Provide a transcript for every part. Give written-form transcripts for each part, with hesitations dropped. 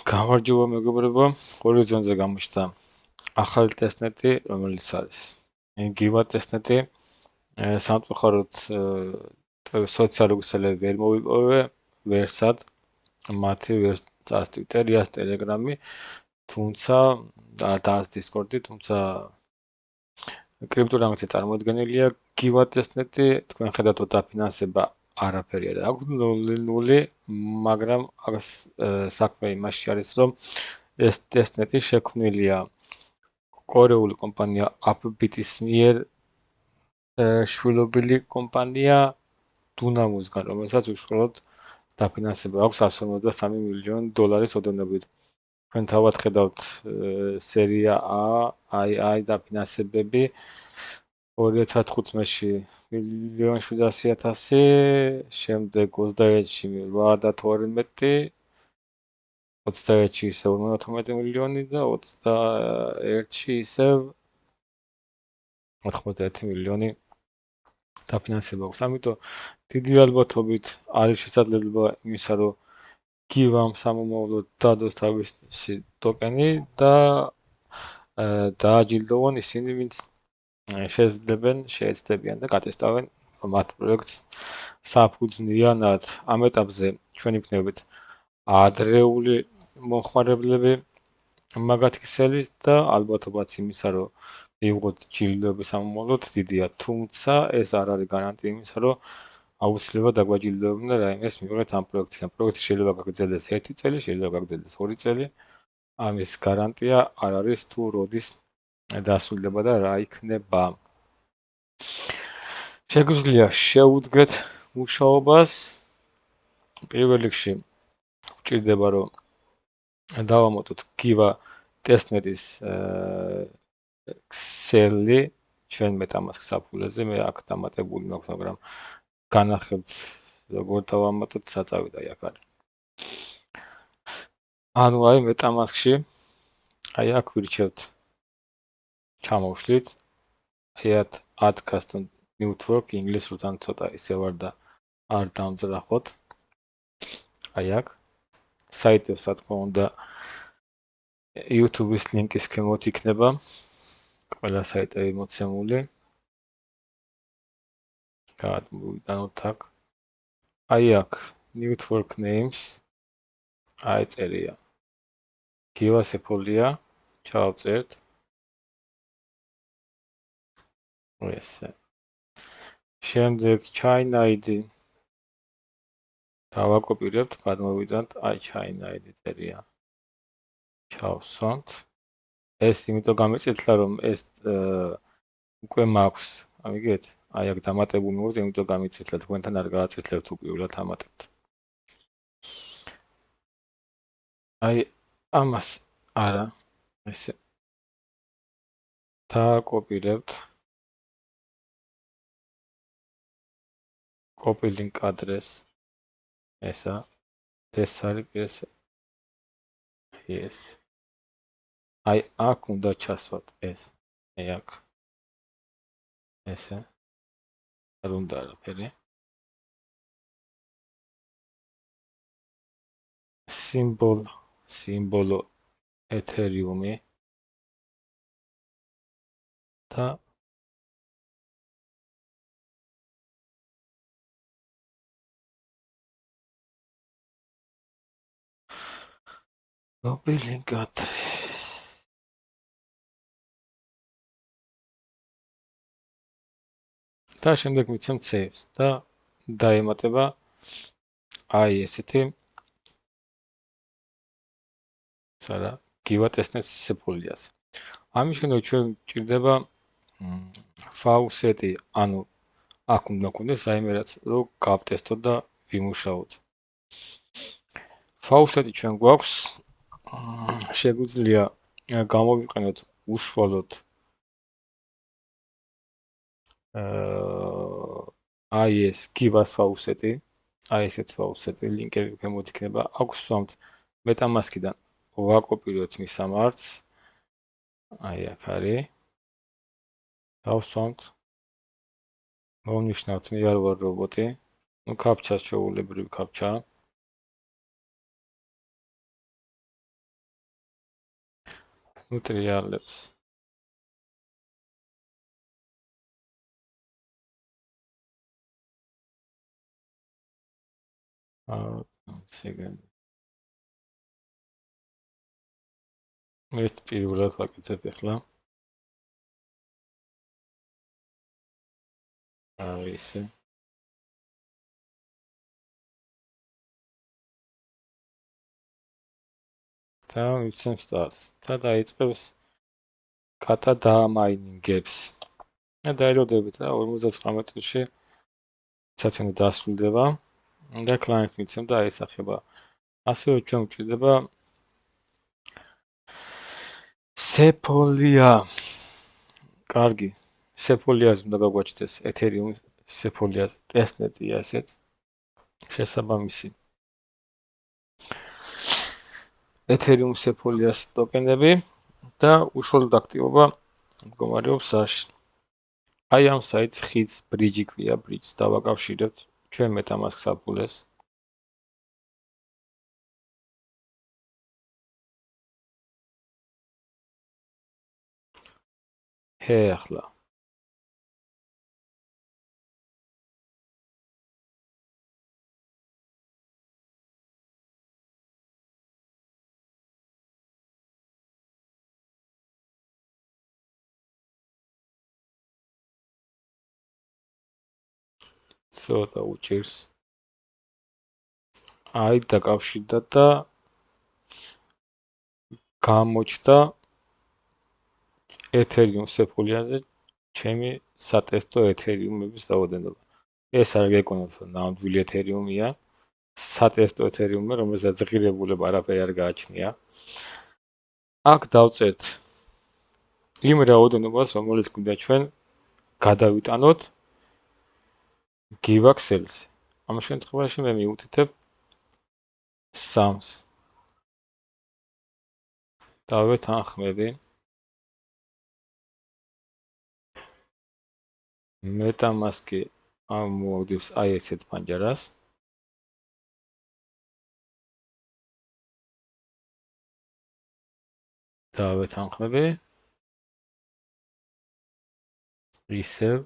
გამარჯობა მეგობრებო, ჰორიზონზე გამოჩნდა ახალი ტესტნეტი, რომელიც არის გივა ტესტნეტი. სამწუხაროდ სოციალური ქსელები ვერ მოვიპოვე, ვერსად, მათი ვერც წას ტვიტერი, ას ტელეგრამი, თუმცა და არც დისკორდი, თუმცა კრიპტორამიცი წარმოდგენილია გივა ტესტნეტი, თქვენ ხედავთ რომ დაფინანსება არაფერი არ აქვს, ნული, მაგრამ საქმე იმაში არის, რომ ეს ტესტნეტი შექმნილია კორეული კომპანია Upbit-ის მიერ შვილობილი კომპანია Dunamo-სგან, რომელსაც უშუალოდ დაფინანსება აქვს 153 მილიონი დოლარის ოდენობით. თქვენ თავად ხედავთ სერია A დაფინანსებები 2015-ში 1.700.000, შემდეგ 21-ში 8.12, 21-ში ისევ 18 მილიონი და 21-ში ისევ 91 მილიონი დაფინანსება აქვს. ამიტომ დიდი ალბათობით არის შესაძლებლობა იმისა, რომ გივამ სამომავლოდ დადოს თავისი ტოკენი და დააჯილდოვონ ისინი, ვინც შეეცდებიან და გატესტავენ მათ პროექტს საფუძვლიანად. ამ ეტაპზე ჩვენ ვიქნებით ადრეული მომხმარებლები მაგათი ქსელის და ალბათობაც იმისა, რომ მივიღოთ ჯილდოები სამომავლოდ დიდია, თუმცა ეს არ არის გარანტია იმისა, რომ აუცილებლად დაგვაჯილდოვებენ და რაიმეს მივიღეთ ამ პროექტიდან. პროექტი შეიძლება გაგრძელდეს 1 წელი, შეიძლება გაგრძელდეს 2 წელი. ამის გარანტია არ არის თუ როდის დასრულდება და რა იქნება. შეგვიძლია შევუდგეთ მუშაობას. პირველ რიგში გვჭირდება რომ დავამოწოთ გივა ტესტნეტის ქსელი ჩვენ MetaMask საფულეზე, მე აქ დამატებული მაქვს, მაგრამ განახებთ როგორ დავამატოთ, საწავიდა აქ არის. ანუ აი MetaMask-ში აი აქ ვირჩევთ ჩამოვშლით, add custom network ინგლისურთან ცოტა ისე ვარ და არ დამძრახოთ. აი აქ საიტზე სათქმა უნდა YouTube-ის ლინკის ქვემოთ იქნება ყველა საიტები მოცემული. გადმოვიტანოთ აქ. აი აქ network names აიწერია. გივა სეფოლია ჩავწერთ. ესე. შემდეგ China ID დავაკოპირებთ, გადმოვიტანთ, აი China ID წერია. ჩავსვამთ. ეს იმიტომ გამეწეთლა რომ ეს უკვე მაქვს, ამიგეთ? აი აქ დამატებული მოვიდა, იმიტომ გამეწეთლა, თქვენთან არ გააწეთლებთ უპირველად ამატებთ. აი ამას არა, ესე დააკოპირებთ. Copy link address ესა ეს არის ეს yes. აი აქ უნდა ჩასვათ ეს. აი აქ ესე არ უნდა არაფერი. სიმბოლო ეთერიუმი და copy link address. და შემდეგ მიცემ saves და დაემატება აი ესეთი არა გივა ტესტნეტის სეფოლიას. ამის შემდეგ ჩვენ გვჭირდება faucet-ი, ანუ აქ უნდა გქონდეს რაიმე რაც რომ გავტესტოთ და ვიმუშაოთ. faucet-ი ჩვენ გვაქვს, შეგვიძლია გამოვიყენოთ უშუალოდ აი ეს გივას faucet-ი, აი ესეთ faucet-ი, ლინკები ქვემოთ იქნება. აქ ვსვამთ MetaMask-დან ვაკოპიროთ მის სამარცს. აი აქ არის. დავსვამთ. მოვნიშნავთ მე არ ვარ რობოტი. ნუ კაპჩას ჩვეულებრივი კაპჩა. ნუ ტრიალებს. შეგენ. მე პირველად ვაკეთებ ახლა. ისე. და ვიცემს ტას. და დაიწყებს კატა დაამაინინგებს. და დაელოდებით რა 59 წუთში საცენო დასრულდება და კლიენტ მიცემ და აისახება. ასევე ჩვენ გვჭირდება სეფოლია. კარგი. სეფოლიას უნდა გაგვაჩნდეს ეთერიუმ სეფოლიას ტესტნეტი ასეც შესაბამისი ეთერიუმ სეფოლიას ტოკენები და უშუალოდ აქტივობა მდგომარეობს აშ. აი ამ საიტს ხიდს ბრიჯი ქვია, ბრიჯს დავაკავშირებთ ჩვენ MetaMask საფულეს. ახლა ცოტა უჭირს. აი დაკავშირდა და გამოჩნდა ეთერიუმ სეფოლიაზე ჩემი სატესტო ეთერიუმების რაოდენობა. ეს არ გეკონოთ, რომ ნამდვილი ეთერიუმია, სატესტო ეთერიუმი, რომელსაც ღირებულება არაფერი არ გააჩნია. აქ დავწერთ იმ რაოდენობას, რომელიც გვინდა ჩვენ გადავიტანოთ Givaxels. ამ შემთხვევაში მე მიუთითებ 3-ს. დავეთანხმები. MetaMask-ი ამოვაგდებს აი ესეთ პანჯარას. დავეთანხმები. ისევ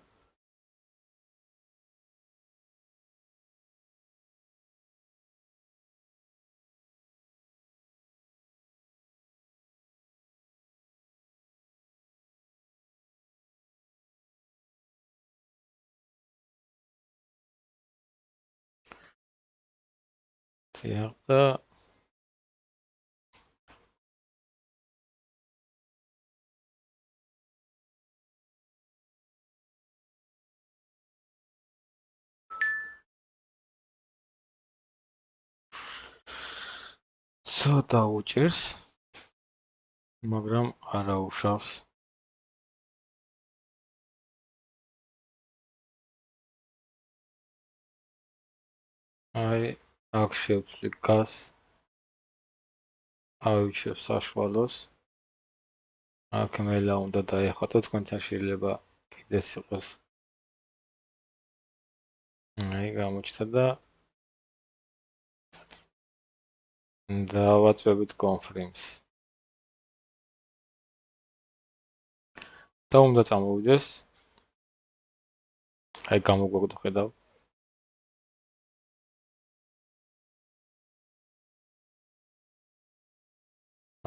და ცოტა უჭირს, მაგრამ არა უშავს. აი, აქ შევცვლი გას. ავიჩევ საშუალოს. აქ მელა უნდა დაეხატო, თქვენთან შეიძლება კიდეც იყოს. აი, გამოჩნდა და დავაწვევით confirms. და უნდა წამოვიდეს. აი, გამოგვაქვს ხედავ.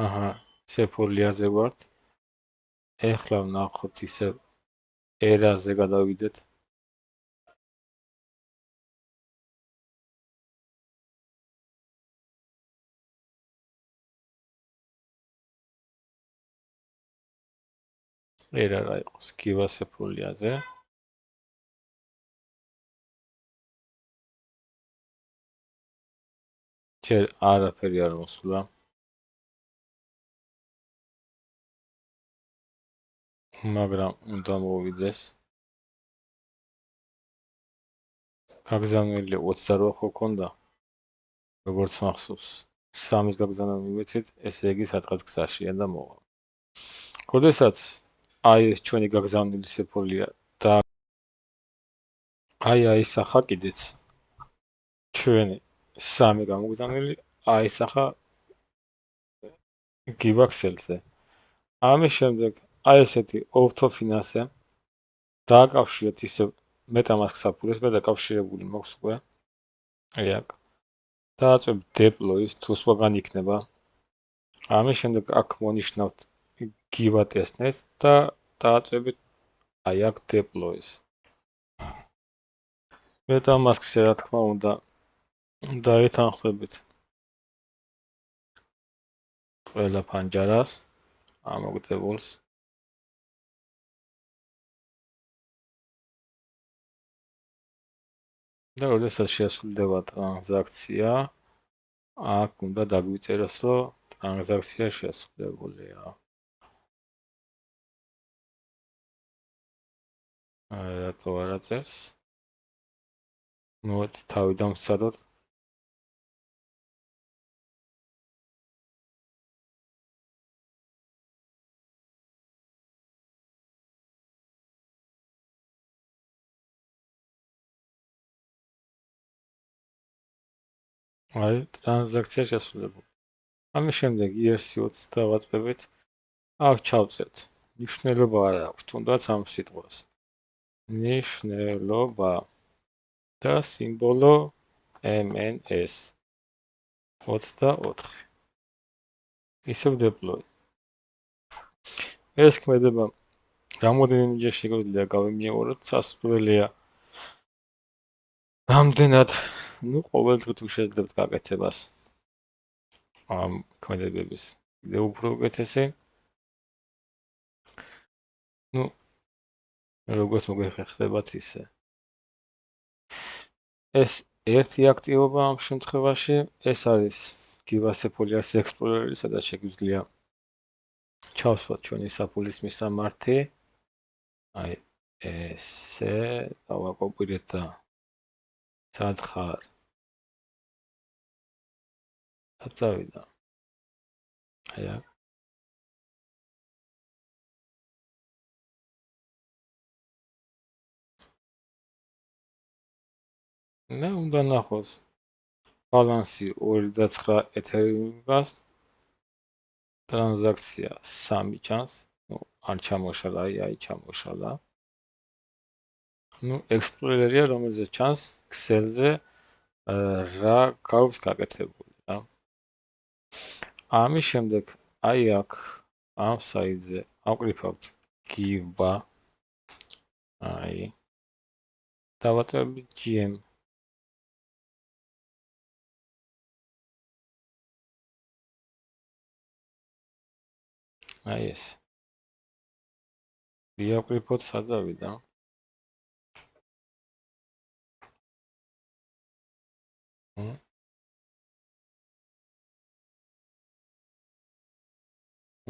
აჰა, სეფოლიაზე ვართ. ეხლა ვნახოთ ისე ერაზე გადავიდეთ. ერა რა იყოს, Giva სეფოლიაზე. ჯერ არაფერი არ მოსულა. მაგრამ უნდა მოვიდეს. გაგზავნილი 28 ხო ქონდა? როგორც მახსოვს, 3-ის გაგზავნა მივეცით, ესე იგი სადღაც გზაშია და მოვა. როდესაც აი ეს ჩვენი გაგზავნილი სეფოლია და აი აისახა კიდეც ჩვენი 3 გამოგზავნილი აისახა Givaxels-ზე. ამის შემდეგ აი ესეთი orthofinace დააკავშირეთ ისევ MetaMask საფულეს და დაკავშირებული მაქვს უკვე. აი აქ. დააწვევთ deploy-ს თუ სხვაგან იქნება. ამის შემდეგ აქ მონიშნავთ give-a-testnet და დააწვევთ აი აქ deploy-ს. MetaMask-ზე რა თქმა უნდა დაეთანხმებით ყველა ფანჯარას ამოგდებულს. და როდესაც შეასრულდება ტრანზაქცია, აქ უნდა დაგვიწეროს, რომ ტრანზაქცია შესრულებულია. რატო არ აწერს? მოდით თავი დავსადოთ. აი, ტრანზაქცია შესრულებული. ამის შემდეგ ERC-20 დავაწვევით. აქ ჩავწერთ. მნიშვნელობა არ აქვს, თუნდაც ამ სიტყვას. ნიშნულობა და სიმბოლო MNS 24. ისევ deploy. ეს ქმედება რამოდენიმეჯერ შეგვიძლია გავიმეოროთ, სასურველია. რამდენად, ყოველდღე თუ შეძლებთ გაკეთებას ამ ქმედებების კიდევ უფრო უკეთესი. როგორც მოგეხებათ ისე. ეს ერთი აქტივობა ამ შემთხვევაში, ეს არის Give-a-Folias Explorer-ი, სადაც შეგვიძლია ჩავსვათ ჩვენი საფულის მისამართი. აი ესე დავაკოპირეთ და სად ხარ? წავიდა. აი აქ. და უნდა ნახოს ბალანსი 2.9 ეთერიუმს, ტრანზაქცია 3 ჩანს, არ ჩამოშალა, აი ჩამოშალა. Explorer-ია, რომელზეც ჩანს Excel-ზე რა გაქვს გაკეთებული, რა. ამის შემდეგ აი აქ ამ საიტზე ავკრიფავთ give-a, აი დავატოვებთ GM. აი ეს. ვიავკრიფოთ სად დავიდა?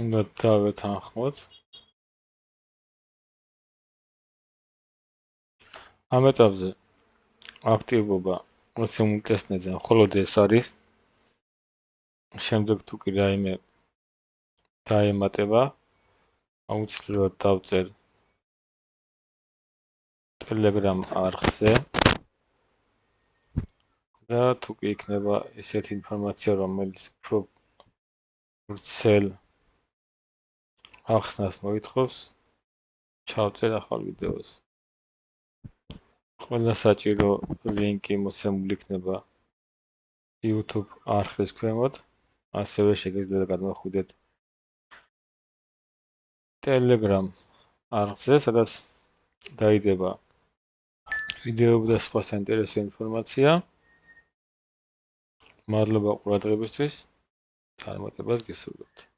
უნდა დავეთანხმოთ. ამ ეტაპზე აქტივობა მოცემულ ტესტნეტზე მხოლოდ ეს არის. შემდეგ თუ კი რაიმე დაემატება, აუცილებლად დავწერ Telegram არხზე და თუ კი იქნება ესეთი ინფორმაცია, რომელიც უფრო ვრცელ ახსნას მოითხოვს, ჩავწერ ახალ ვიდეოს. ყველა საჭირო ლინკი მოცემული იქნება YouTube არხის ქვემოთ, ასევე შეგიძლიათ გადმოხვიდეთ Telegram არხზე, სადაც დაიდება ვიდეოები და სხვა საინტერესო ინფორმაცია. მადლობა ყურადღებისთვის. წარმატებას გისურვებთ.